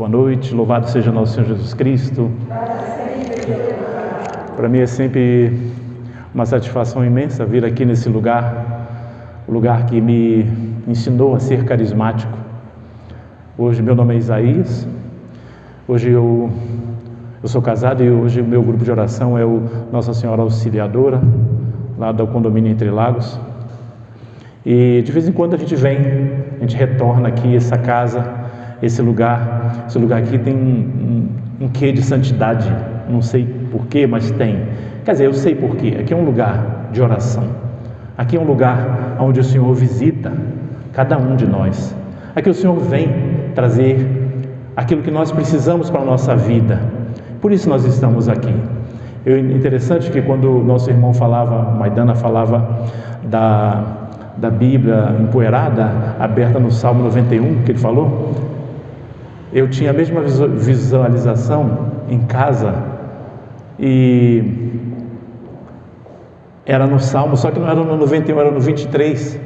Boa noite, louvado seja nosso Senhor Jesus Cristo. Para mim é sempre uma satisfação imensa vir aqui nesse lugar, o lugar que me ensinou a ser carismático. Hoje meu nome é Isaías, hoje eu sou casado e hoje o meu grupo de oração é o Nossa Senhora Auxiliadora, lá do condomínio Entre Lagos. E de vez em quando a gente retorna aqui, essa casa, esse lugar aqui tem um quê de santidade, não sei porquê, mas tem. Quer dizer, eu sei porquê, aqui é um lugar de oração, aqui é um lugar onde o Senhor visita cada um de nós, aqui o Senhor vem trazer aquilo que nós precisamos para a nossa vida, por isso nós estamos aqui. Interessante que quando o nosso irmão Maidana falava da Bíblia empoeirada, aberta no Salmo 91, que ele falou, eu tinha a mesma visualização em casa, e era no Salmo, só que não era no 91, era no 23,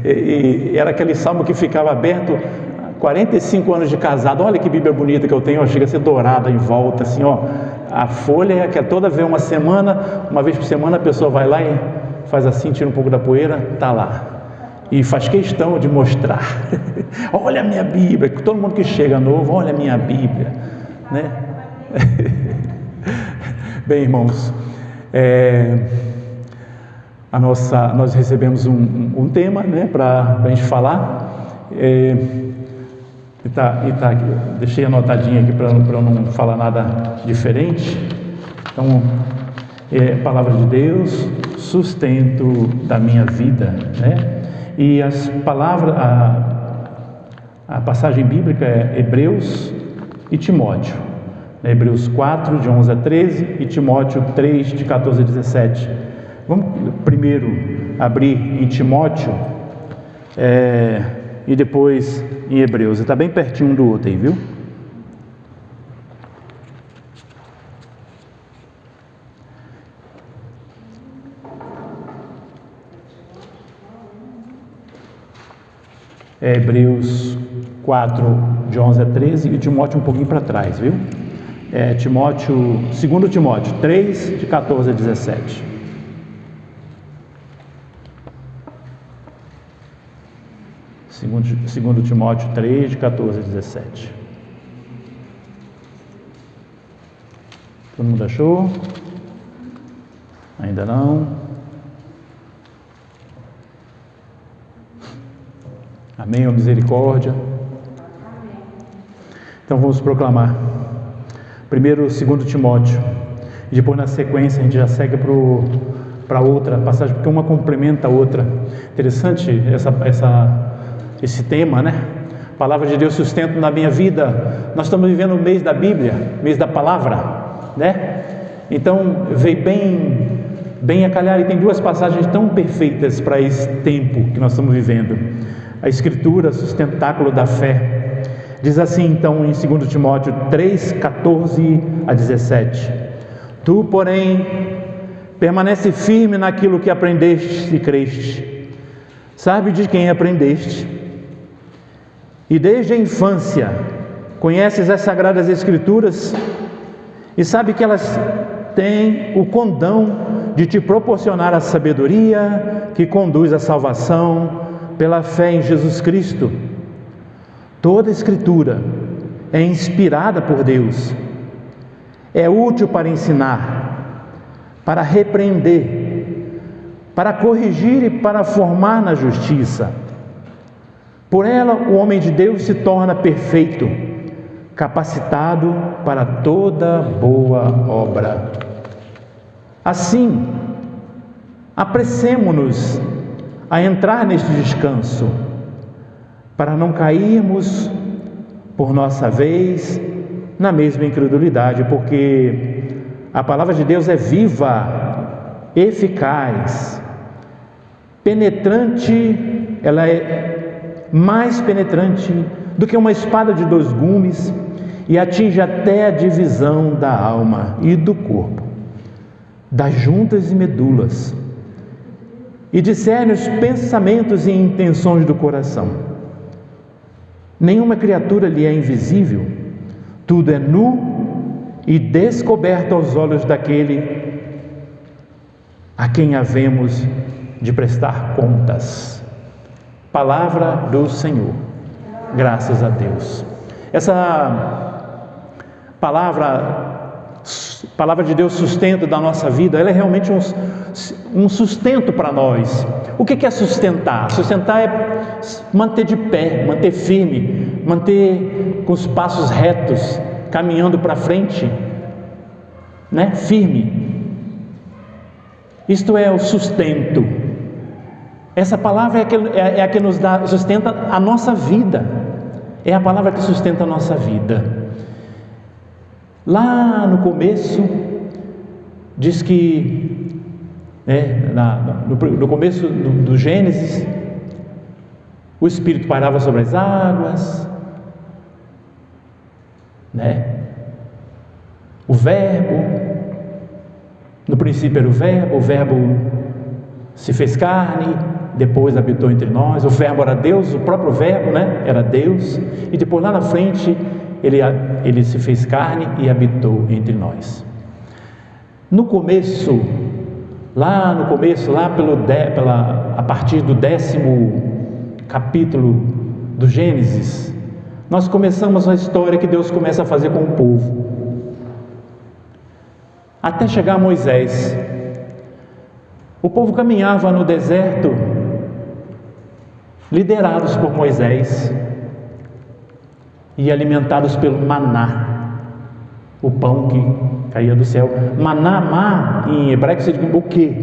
e era aquele Salmo que ficava aberto, 45 anos de casado. Olha que Bíblia bonita que eu tenho, chega a ser dourada em volta, assim, ó, a folha que é toda vez uma vez por semana a pessoa vai lá e faz assim, tira um pouco da poeira, tá lá, e faz questão de mostrar, olha a minha Bíblia, todo mundo que chega novo, olha a minha Bíblia, né? Bem, irmãos, nós recebemos um tema, né, para a gente falar, deixei anotadinho aqui para eu não falar nada diferente. Então, palavra de Deus, sustento da minha vida, né? E a passagem bíblica é Hebreus e Timóteo, né? Hebreus 4, de 11 a 13, e Timóteo 3, de 14 a 17. Vamos primeiro abrir em Timóteo e depois em Hebreus. Está bem pertinho um do outro aí, viu? Hebreus 4, de 11 a 13, e Timóteo um pouquinho para trás, viu? 2 Timóteo 3, de 14 a 17. Segundo Timóteo 3, de 14 a 17. Todo mundo achou? Ainda não? Amém, ó misericórdia. Então vamos proclamar. Primeiro, 2 Timóteo. E depois, na sequência, a gente já segue para outra passagem, porque uma complementa a outra. Interessante esse tema, né? Palavra de Deus, sustento na minha vida. Nós estamos vivendo o mês da Bíblia, mês da palavra, né? Então veio bem a calhar, e tem duas passagens tão perfeitas para esse tempo que nós estamos vivendo. A Escritura, sustentáculo da fé, diz assim então em 2 Timóteo 3, 14 a 17: Tu, porém, permanece firme naquilo que aprendeste e creste, sabe de quem aprendeste, e desde a infância conheces as Sagradas Escrituras, e sabe que elas têm o condão de te proporcionar a sabedoria que conduz à salvação pela fé em Jesus Cristo. Toda a Escritura é inspirada por Deus, é útil para ensinar, para repreender, para corrigir e para formar na justiça. Por ela, o homem de Deus se torna perfeito, capacitado para toda boa obra. Assim, apressemo-nos a entrar neste descanso, para não cairmos por nossa vez na mesma incredulidade, porque a palavra de Deus é viva, eficaz, penetrante, ela é mais penetrante do que uma espada de 2 gumes, e atinge até a divisão da alma e do corpo, das juntas e medulas, e discerne os pensamentos e intenções do coração. Nenhuma criatura lhe é invisível, tudo é nu e descoberto aos olhos daquele a quem havemos de prestar contas. Palavra do Senhor. Graças a Deus. Essa palavra de Deus, sustento da nossa vida, ela é realmente um sustento para nós. O que é sustentar? Sustentar é manter de pé, manter firme, manter com os passos retos, caminhando para frente, né? Firme. Isto é o sustento. Essa palavra é a que nos sustenta a nossa vida. É a palavra que sustenta a nossa vida. Lá no começo, diz que, no começo do Gênesis, o Espírito pairava sobre as águas, né? O Verbo, no princípio era o Verbo se fez carne, depois habitou entre nós. O Verbo era Deus, o próprio Verbo, né? Era Deus, e depois lá na frente ele se fez carne e habitou entre nós. No começo, lá a partir do 10º capítulo do Gênesis, nós começamos a história que Deus começa a fazer com o povo, até chegar a Moisés. O povo caminhava no deserto, liderados por Moisés e alimentados pelo maná, o pão que caía do céu. Maná, em hebraico significa o quê?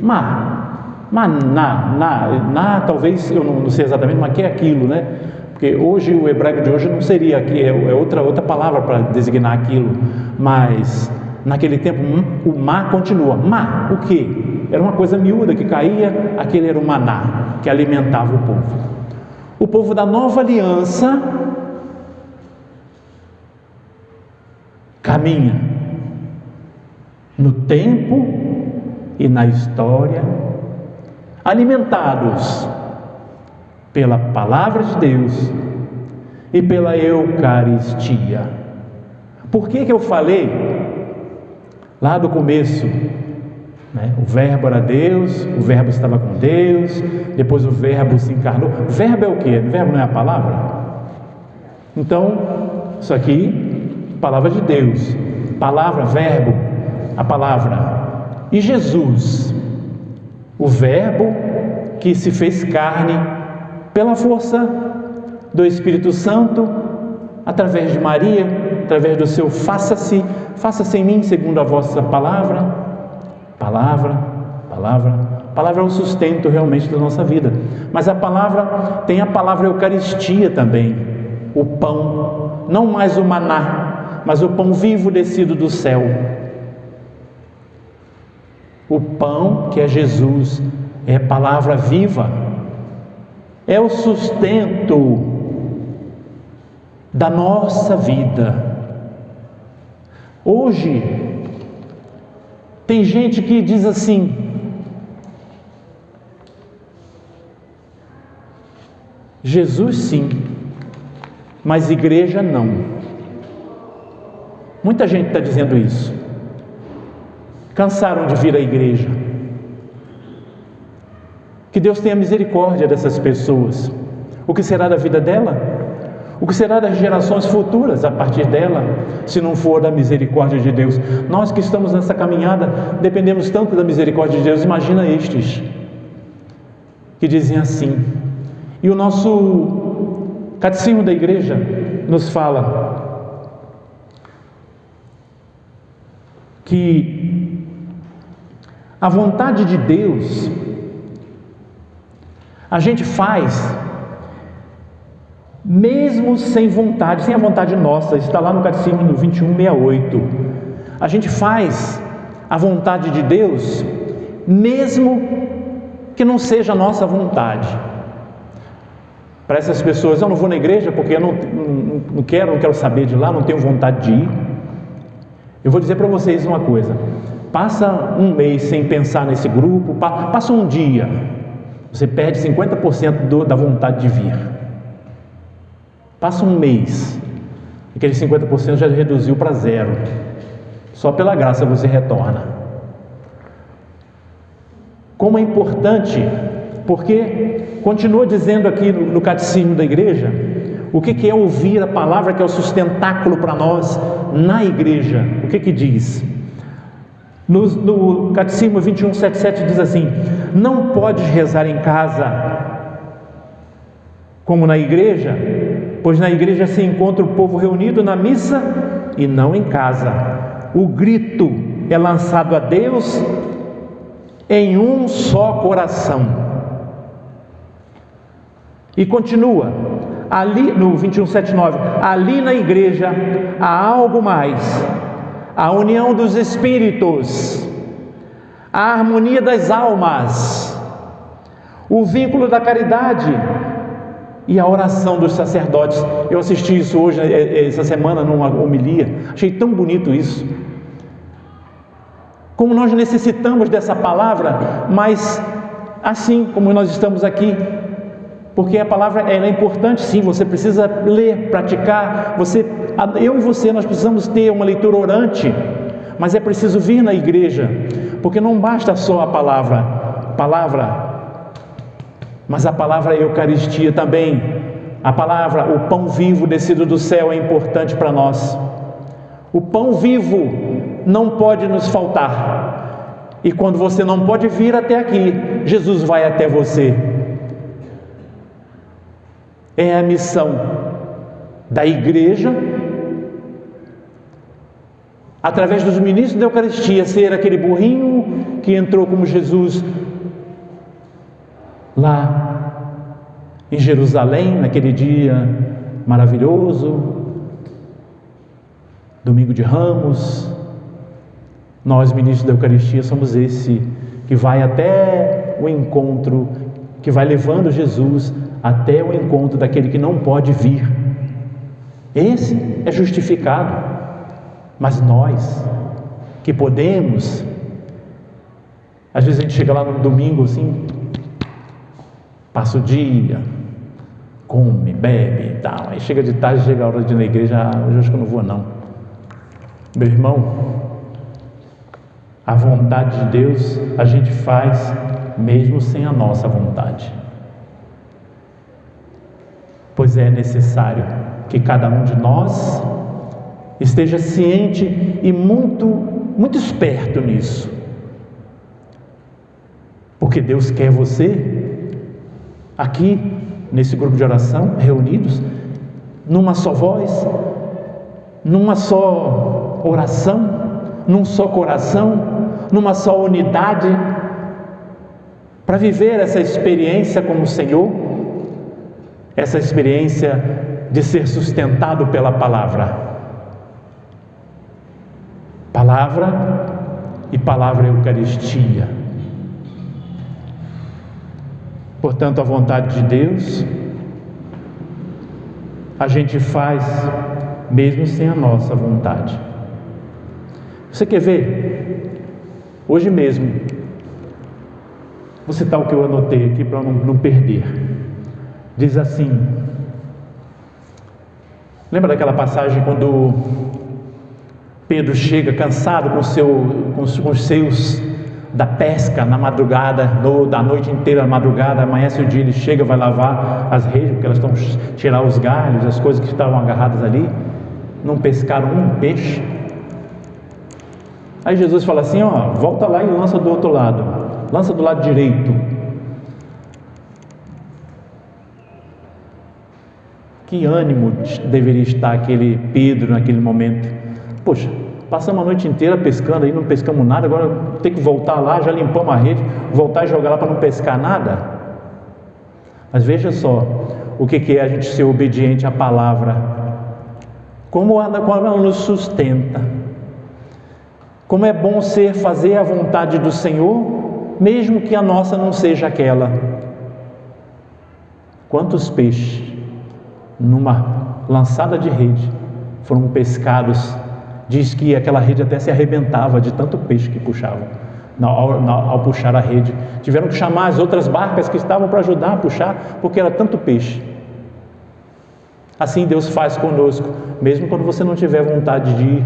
Maná, talvez, eu não sei exatamente, mas que é aquilo, né? Porque hoje, o hebraico de hoje não seria aqui, é outra palavra para designar aquilo, mas naquele tempo o má continua. O quê? Era uma coisa miúda que caía, aquele era o maná, que alimentava o povo. O povo da nova aliança caminha no tempo e na história, alimentados pela palavra de Deus e pela Eucaristia. Por que eu falei lá do começo, né? O Verbo era Deus, o Verbo estava com Deus, depois o Verbo se encarnou. Verbo é o quê? O Verbo não é a palavra? Então, isso aqui, palavra de Deus, palavra, Verbo, a palavra. E Jesus, o Verbo que se fez carne pela força do Espírito Santo, através de Maria, através do seu faça-se em mim segundo a vossa palavra. Palavra é o sustento realmente da nossa vida. Mas a palavra, tem a palavra Eucaristia também, o pão, não mais o maná, mas o pão vivo descido do céu. O pão que é Jesus, é palavra viva, é o sustento da nossa vida. Hoje, tem gente que diz assim: Jesus sim, mas igreja não. Muita gente está dizendo isso. Cansaram de vir à igreja. Que Deus tenha misericórdia dessas pessoas. O que será da vida dela? O que será das gerações futuras a partir dela, se não for da misericórdia de Deus? Nós que estamos nessa caminhada, dependemos tanto da misericórdia de Deus. Imagina estes, que dizem assim. E o nosso catecismo da igreja nos fala que a vontade de Deus a gente faz mesmo sem vontade, sem a vontade nossa. Está lá no catecismo no 2168. A gente faz a vontade de Deus mesmo que não seja a nossa vontade. Para essas pessoas: eu não vou na igreja porque eu não quero saber de lá, não tenho vontade de ir. Eu vou dizer para vocês uma coisa: passa um mês sem pensar nesse grupo, passa um dia, você perde 50% da vontade de vir. Passa um mês, aquele 50% já reduziu para zero. Só pela graça você retorna. Como é importante, porque continua dizendo aqui no catecismo da igreja, o que é ouvir a palavra, que é o sustentáculo para nós na igreja. O que diz? No catecismo 2177 diz assim: não podes rezar em casa como na igreja, pois na igreja se encontra o povo reunido na missa e não em casa. O grito é lançado a Deus em um só coração. E continua, ali no 2179, ali na igreja há algo mais: a união dos espíritos, a harmonia das almas, o vínculo da caridade e a oração dos sacerdotes. Eu assisti isso hoje, essa semana, numa homilia, achei tão bonito isso. Como nós necessitamos dessa palavra, mas assim como nós estamos aqui, porque a palavra ela é importante, sim, você precisa ler, praticar, eu e você, nós precisamos ter uma leitura orante, mas é preciso vir na igreja, porque não basta só a palavra, mas a palavra é a Eucaristia também. A palavra, o pão vivo descido do céu é importante para nós. O pão vivo não pode nos faltar, e quando você não pode vir até aqui, Jesus vai até você. É a missão da igreja, através dos ministros da Eucaristia, ser aquele burrinho que entrou como Jesus lá em Jerusalém, naquele dia maravilhoso, domingo de Ramos. Nós, ministros da Eucaristia, somos esse que vai até o encontro, que vai levando Jesus até o encontro daquele que não pode vir. Esse é justificado. Mas nós, que podemos, às vezes a gente chega lá no domingo assim, passa o dia, come, bebe e tal, aí chega de tarde, chega a hora de ir na igreja, hoje acho que eu não vou não. Meu irmão, a vontade de Deus a gente faz mesmo sem a nossa vontade, pois é necessário que cada um de nós esteja ciente e muito esperto nisso, porque Deus quer você aqui nesse grupo de oração, reunidos numa só voz, numa só oração, num só coração, numa só unidade, para viver essa experiência com o Senhor, essa experiência de ser sustentado pela palavra e palavra Eucaristia. Portanto, a vontade de Deus a gente faz mesmo sem a nossa vontade. Você quer ver? Hoje mesmo, vou citar o que eu anotei aqui para não perder. Diz assim: lembra daquela passagem quando Pedro chega cansado com os seus da pesca na madrugada, da noite inteira na madrugada, amanhece o dia, ele chega, vai lavar as redes, porque elas estão tirar os galhos, as coisas que estavam agarradas ali, não pescaram um peixe. Aí Jesus fala assim: volta lá e lança do outro lado, lança do lado direito. Que ânimo deveria estar aquele Pedro naquele momento? Poxa, passamos a noite inteira pescando aí, não pescamos nada, agora tem que voltar lá, já limpamos a rede, voltar e jogar lá para não pescar nada. Mas veja só, o que é a gente ser obediente à palavra, como ela nos sustenta, como é bom fazer a vontade do Senhor, mesmo que a nossa não seja aquela. Quantos peixes, numa lançada de rede, foram pescados? Diz que aquela rede até se arrebentava de tanto peixe que puxavam. Ao puxar a rede, tiveram que chamar as outras barcas que estavam para ajudar a puxar, porque era tanto peixe. Assim Deus faz conosco, mesmo quando você não tiver vontade de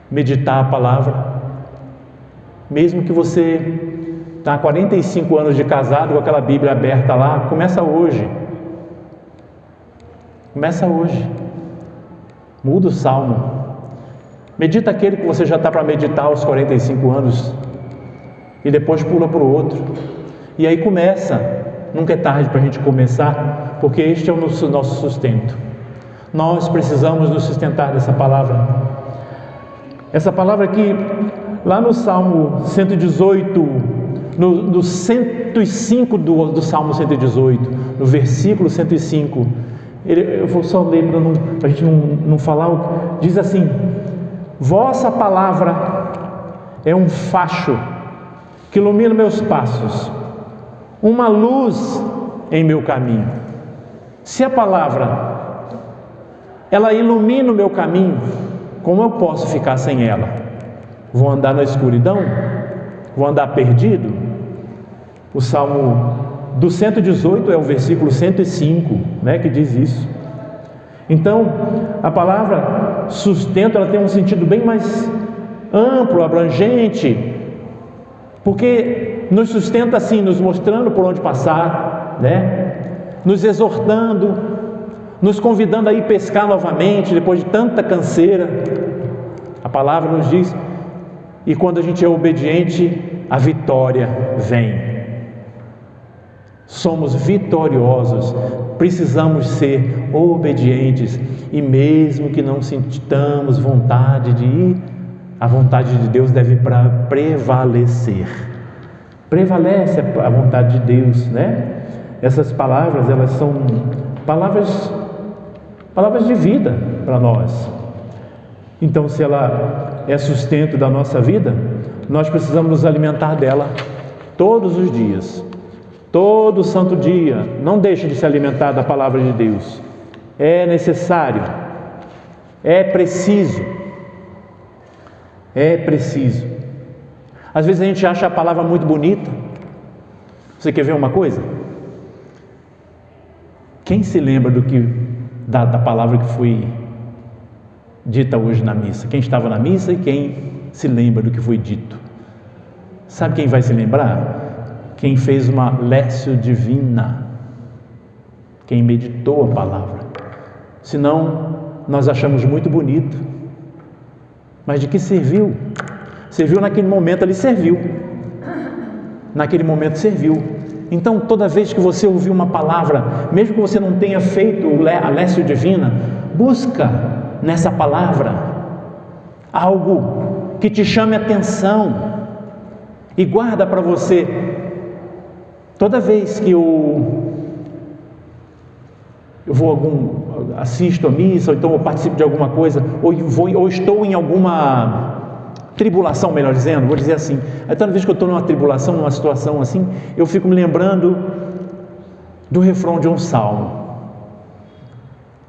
meditar a palavra, mesmo que você está há 45 anos de casado com aquela Bíblia aberta lá, começa hoje. Começa hoje. Muda o salmo. Medita aquele que você já está para meditar aos 45 anos e depois pula para o outro. E aí começa. Nunca é tarde para a gente começar, porque este é o nosso sustento. Nós precisamos nos sustentar dessa palavra. Essa palavra aqui, lá no Salmo 118, no 105 do Salmo 118, no versículo 105, eu vou só ler para a gente não falar, diz assim: vossa palavra é um facho que ilumina meus passos, uma luz em meu caminho. Se a palavra, ela ilumina o meu caminho, como eu posso ficar sem ela? Vou andar na escuridão? Vou andar perdido? O Salmo do 118 é o versículo 105, né, que diz isso. Então, a palavra sustento, ela tem um sentido bem mais amplo, abrangente, porque nos sustenta assim, nos mostrando por onde passar, né? Nos exortando, nos convidando a ir pescar novamente, depois de tanta canseira. A palavra nos diz, e quando a gente é obediente, a vitória vem. Somos vitoriosos, precisamos ser obedientes, e mesmo que não sintamos vontade de ir, a vontade de Deus deve prevalecer. Prevalece a vontade de Deus, né? Essas palavras, elas são palavras de vida para nós. Então, se ela é sustento da nossa vida, nós precisamos nos alimentar dela todos os dias, todo santo dia. Não deixe de se alimentar da palavra de Deus. É necessário, é preciso. É preciso. Às vezes a gente acha a palavra muito bonita. Você quer ver uma coisa? Quem se lembra da palavra que foi dita hoje na missa? Quem estava na missa e quem se lembra do que foi dito? Sabe quem vai se lembrar? Quem fez uma lécio divina, quem meditou a palavra. Senão, nós achamos muito bonito, mas de que serviu? Serviu naquele momento ali, serviu. Naquele momento serviu. Então, toda vez que você ouvir uma palavra, mesmo que você não tenha feito a lécio divina, busca nessa palavra algo que te chame a atenção e guarda para você. Toda vez que eu assisto a missa, ou então eu participo de alguma coisa, ou estou em alguma tribulação, melhor dizendo, vou dizer assim, aí toda vez que eu estou numa tribulação, numa situação assim, eu fico me lembrando do refrão de um salmo,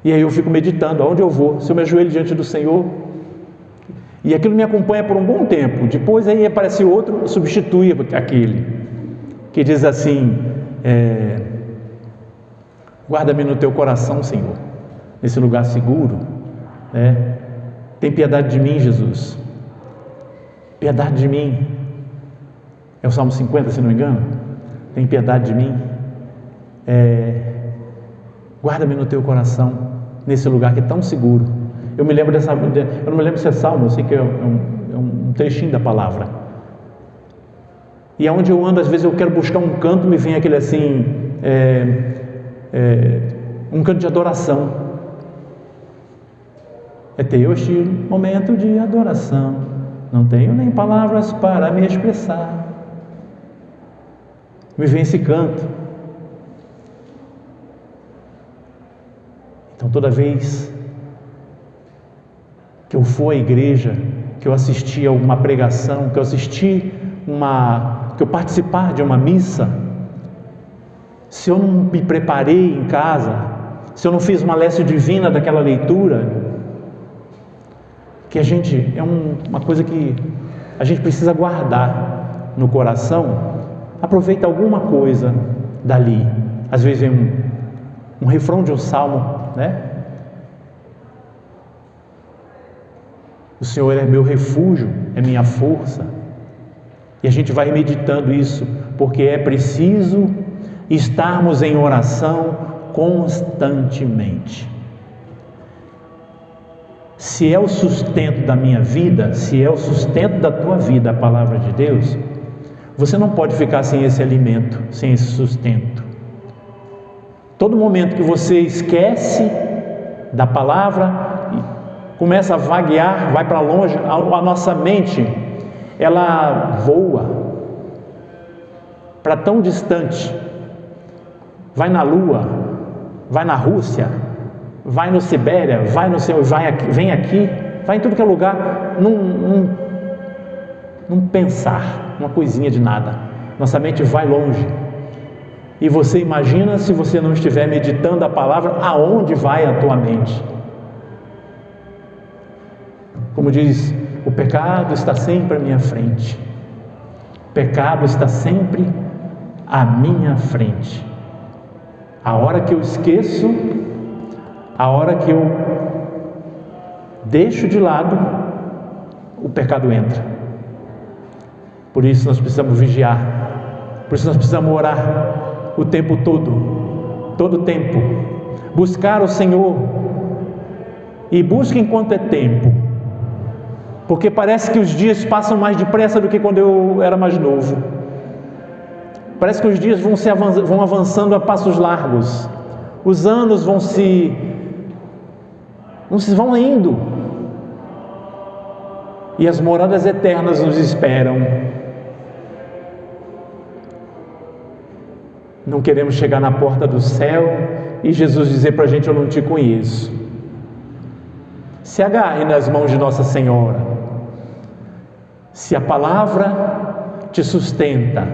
e aí eu fico meditando, aonde eu vou, se eu me ajoelho diante do Senhor, e aquilo me acompanha por um bom tempo, depois aí aparece outro, substitui aquele, que diz assim, guarda-me no teu coração, Senhor, nesse lugar seguro, né? Tem piedade de mim, Jesus, piedade de mim. É o Salmo 50, se não me engano. Tem piedade de mim. Guarda-me no teu coração, nesse lugar que é tão seguro. Eu não me lembro se é Salmo, eu sei que é um trechinho da palavra. E aonde eu ando, às vezes eu quero buscar um canto, me vem aquele assim, um canto de adoração. É teu este momento de adoração. Não tenho nem palavras para me expressar. Me vem esse canto. Então, toda vez que eu for à igreja, que eu assistir a uma pregação, que eu participar de uma missa, se eu não me preparei em casa, se eu não fiz uma lécio divina daquela leitura, que a gente, uma coisa que a gente precisa guardar no coração, aproveita alguma coisa dali. Às vezes vem um refrão de um salmo, né? O Senhor é meu refúgio, é minha força. E a gente vai meditando isso, porque é preciso estarmos em oração constantemente. Se é o sustento da minha vida, se é o sustento da tua vida a palavra de Deus, você não pode ficar sem esse alimento, sem esse sustento. Todo momento que você esquece da palavra, começa a vaguear, vai para longe, a nossa mente, ela voa para tão distante, vai na Lua, vai na Rússia, vai no Sibéria, vai no céu, vem aqui, vai em tudo que é lugar, num pensar, uma coisinha de nada. Nossa mente vai longe. E você imagina, se você não estiver meditando a palavra, aonde vai a tua mente? Como diz, o pecado está sempre à minha frente. O pecado está sempre à minha frente. A hora que eu esqueço, a hora que eu deixo de lado, o pecado entra. Por isso nós precisamos vigiar. Por isso nós precisamos orar o tempo todo o tempo. Buscar o Senhor. E busque enquanto é tempo. Porque parece que os dias passam mais depressa do que quando eu era mais novo. Parece que os dias vão avançando a passos largos. Os anos vão indo. E as moradas eternas nos esperam. Não queremos chegar na porta do céu e Jesus dizer para a gente: eu não te conheço. Se agarre nas mãos de Nossa Senhora. Se a palavra te sustenta,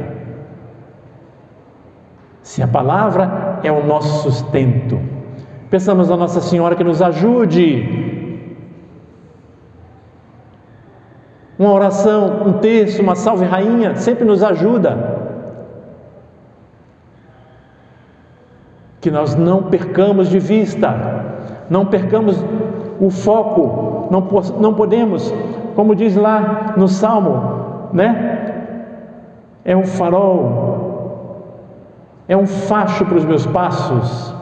se a palavra é o nosso sustento, pensamos na Nossa Senhora que nos ajude. Uma oração, um terço, uma salve rainha, sempre nos ajuda. Que nós não percamos de vista, não percamos o foco, não podemos, como diz lá no Salmo, né? É um farol, é um facho para os meus passos,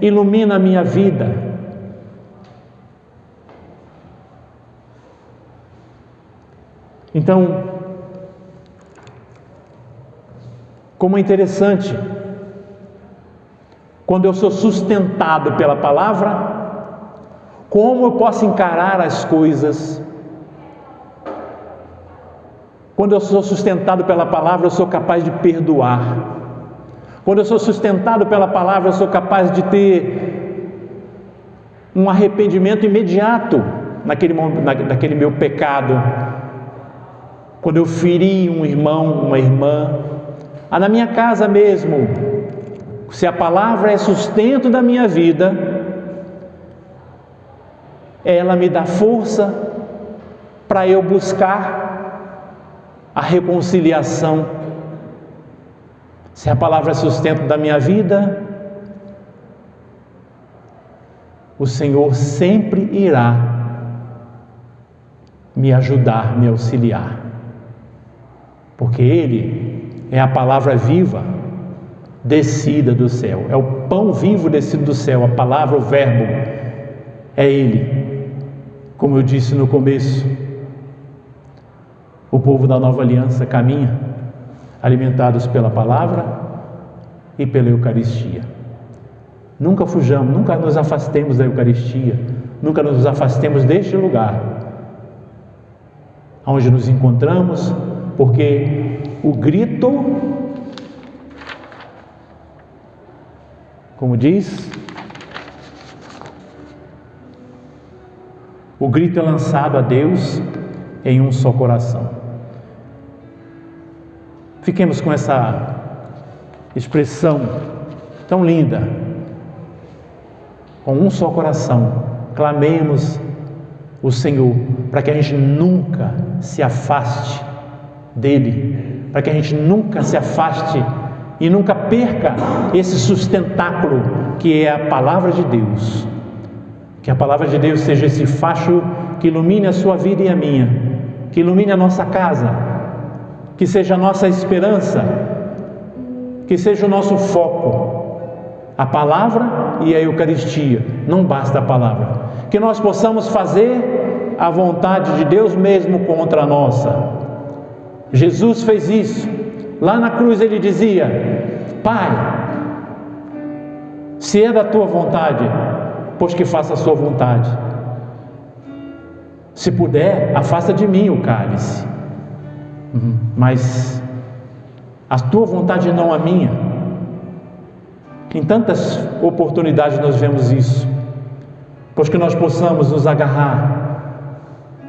ilumina a minha vida. Então, como é interessante, quando eu sou sustentado pela palavra, como eu posso encarar as coisas? Quando eu sou sustentado pela palavra, eu sou capaz de perdoar. Quando eu sou sustentado pela palavra, eu sou capaz de ter um arrependimento imediato naquele meu pecado. Quando eu feri um irmão, uma irmã, na minha casa mesmo, se a palavra é sustento da minha vida, ela me dá força para eu buscar a reconciliação. Se a palavra é sustento da minha vida, o Senhor sempre irá me ajudar, me auxiliar, porque Ele é a palavra viva descida do céu, é o pão vivo descido do céu, a palavra, o verbo, é Ele. Como eu disse no começo, o povo da nova aliança caminha alimentados pela palavra e pela Eucaristia. Nunca fujamos, nunca nos afastemos da Eucaristia, nunca nos afastemos deste lugar onde nos encontramos, porque o grito, como diz, o grito é lançado a Deus em um só coração. Fiquemos com essa expressão tão linda, com um só coração, clamemos o Senhor, para que a gente nunca se afaste dEle, para que a gente nunca se afaste e nunca perca esse sustentáculo que é a palavra de Deus. Que a palavra de Deus seja esse facho que ilumine a sua vida e a minha, que ilumine a nossa casa, que seja a nossa esperança, que seja o nosso foco, a palavra e a Eucaristia. Não basta a palavra, que nós possamos fazer a vontade de Deus mesmo contra a nossa. Jesus fez isso. Lá na cruz ele dizia: Pai, se é da tua vontade, pois que faça a sua vontade. Se puder, afasta de mim o cálice, mas a tua vontade não a minha. Em tantas oportunidades nós vemos isso, pois que nós possamos nos agarrar,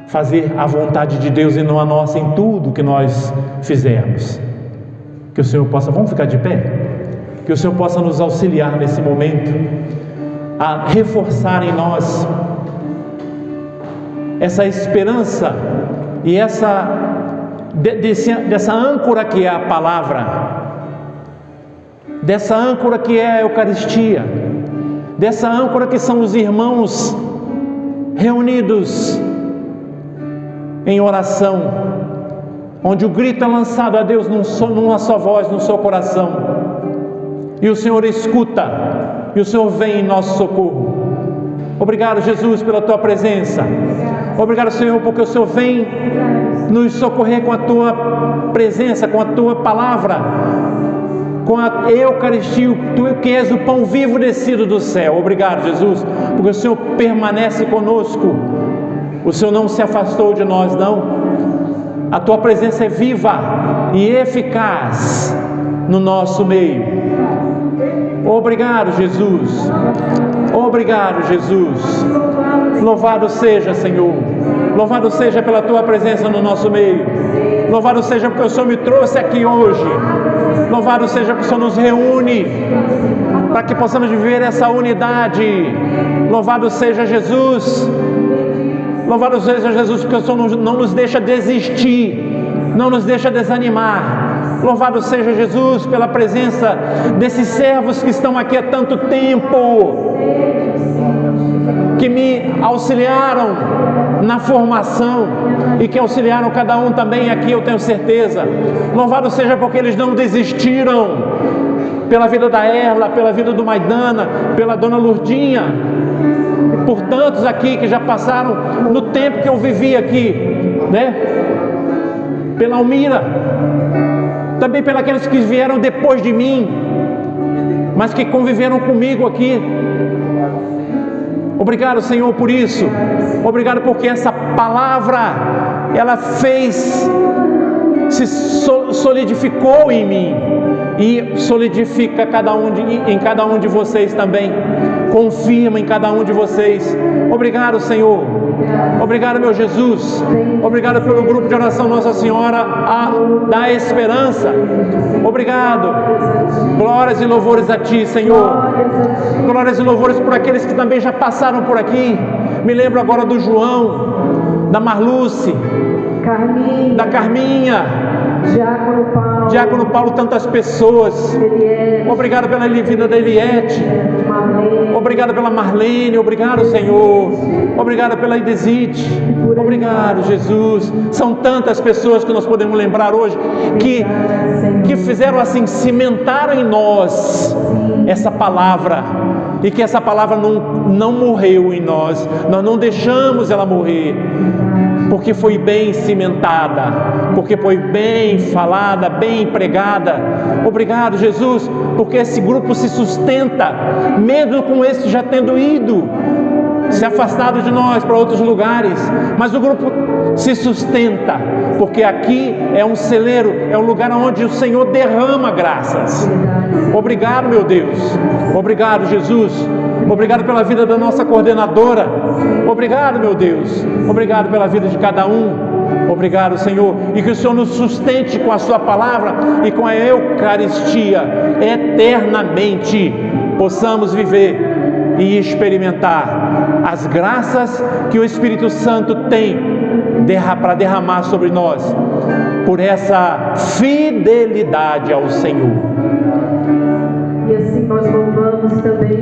fazer a vontade de Deus e não a nossa em tudo que nós fizermos. Que o Senhor possa, vamos ficar de pé? Que o Senhor possa nos auxiliar nesse momento, a reforçar em nós essa esperança e dessa âncora que é a palavra, dessa âncora que é a Eucaristia, dessa âncora que são os irmãos reunidos em oração, onde o grito é lançado a Deus numa só voz, num só coração, e o Senhor escuta, e o Senhor vem em nosso socorro. Obrigado, Jesus, pela tua presença. Obrigado, Senhor, porque o Senhor vem nos socorrer com a tua presença, com a tua palavra, com a Eucaristia, tu que és o pão vivo descido do céu. Obrigado, Jesus, porque o Senhor permanece conosco. O Senhor não se afastou de nós, não. A tua presença é viva e eficaz no nosso meio. Obrigado, Jesus. Obrigado, Jesus. Louvado seja, Senhor. Louvado seja pela tua presença no nosso meio. Louvado seja porque o Senhor me trouxe aqui hoje. Louvado seja porque o Senhor nos reúne para que possamos viver essa unidade. Louvado seja Jesus. Louvado seja Jesus porque o Senhor não nos deixa desistir, não nos deixa desanimar. Louvado seja Jesus pela presença desses servos que estão aqui há tanto tempo, que me auxiliaram na formação e que auxiliaram cada um também aqui, eu tenho certeza. Louvado seja porque eles não desistiram, pela vida da Erla, pela vida do Maidana, pela dona Lurdinha, e por tantos aqui que já passaram no tempo que eu vivi aqui, né? Pela Almira, também pelos que vieram depois de mim, mas que conviveram comigo aqui. Obrigado, Senhor, por isso. Obrigado porque essa palavra, ela se solidificou em mim e solidifica em cada um de vocês também. Confirma em cada um de vocês. Obrigado, Senhor. Obrigado, meu Jesus. Obrigado pelo grupo de oração Nossa Senhora da Esperança. Obrigado. Glórias e louvores a Ti, Senhor. Glórias e louvores por aqueles que também já passaram por aqui. Me lembro agora do João, da Marluce, da Carminha, Diácono Paulo, tantas pessoas. Obrigado pela vida da Eliette. Obrigado pela Marlene. Obrigado, Senhor. Obrigado pela Idesite. Obrigado, Jesus. São tantas pessoas que nós podemos lembrar hoje que fizeram assim, cimentaram em nós essa palavra, e que essa palavra não morreu em nós. Nós não deixamos ela morrer, porque foi bem cimentada, porque foi bem falada, bem empregada. Obrigado, Jesus, porque esse grupo se sustenta, mesmo com esse já tendo ido, se afastado de nós para outros lugares, mas o grupo se sustenta, porque aqui é um celeiro, é um lugar onde o Senhor derrama graças. Obrigado, meu Deus. Obrigado, Jesus. Obrigado pela vida da nossa coordenadora. Obrigado, meu Deus. Obrigado pela vida de cada um. Obrigado, Senhor. E que o Senhor nos sustente com a sua palavra e com a Eucaristia eternamente. Possamos viver e experimentar as graças que o Espírito Santo tem para derramar sobre nós, por essa fidelidade ao Senhor. nós também